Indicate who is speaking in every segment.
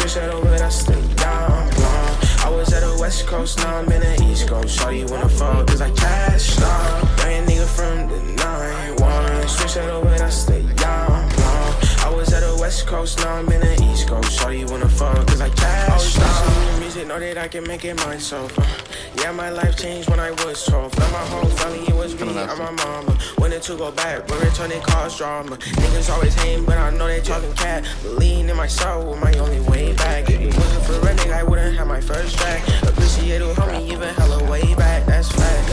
Speaker 1: switch that over, I stay down, blonde. I was at the West Coast, now I'm in the East Coast. Shawty wanna fuck, cause I cashed out. Young nigga from the 9-1. Switch that over, I stay down, blonde. I was at the West Coast, now I'm in the East Coast. Shawty wanna fuck, cause I cashed out. Music, know that I can make it myself. Yeah, my life changed when I was 12. Now my whole family, it was me and my mama. Wanted to go back, but returning caused drama. Niggas always hating, but I know they talking cat. Believing in myself was my only way back. If it wasn't for running, I wouldn't have my first track. Appreciate who helped me even hella way back. That's fact.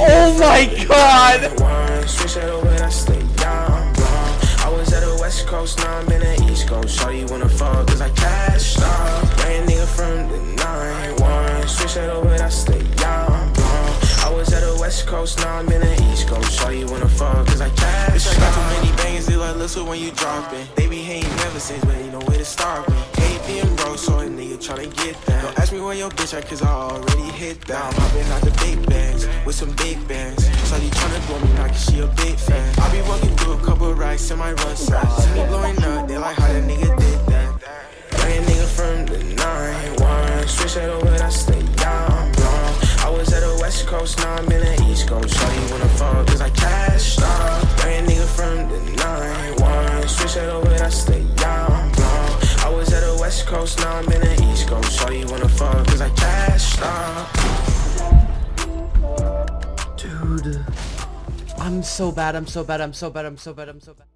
Speaker 2: Oh my god!
Speaker 1: Switch that over, I stay down, blonde. I was at the West Coast, now I'm in the East Coast. Shawty wanna fuck, cause I cashed out. Young nigga from the 9-1. Switch that over, I stay down, blonde. I was at the West Coast, now I'm in the East Coast. Shawty wanna fuck, cause I cashed out. Bitch, I got too many bangers, they like listen when you dropping. They be hating ever since, but ain't no way to stop me. Hate being broke, so a nigga tryna get that. Don't ask me where your bitch at, cause I already hit that. I'm hopping out the big bands, with some big bands. Shawty tryna blow me now, cause she a big fan. I be walking through a couple racks in my Russell. See me blowing up, they like how that nigga did that. Young nigga from the 9-1. Switch that over, I stay down, blonde. I was at the West Coast, now I'm in the East Coast. Shawty wanna fuck, cause I cashed out. Young nigga from the 9-1. Switch that over, I stay down, blonde. I was at the West Coast, now I'm in the East Coast. Shawty wanna fuck, cause I cashed out.
Speaker 2: Dude, I'm so bad, I'm so bad, I'm so bad, I'm so bad, I'm so bad.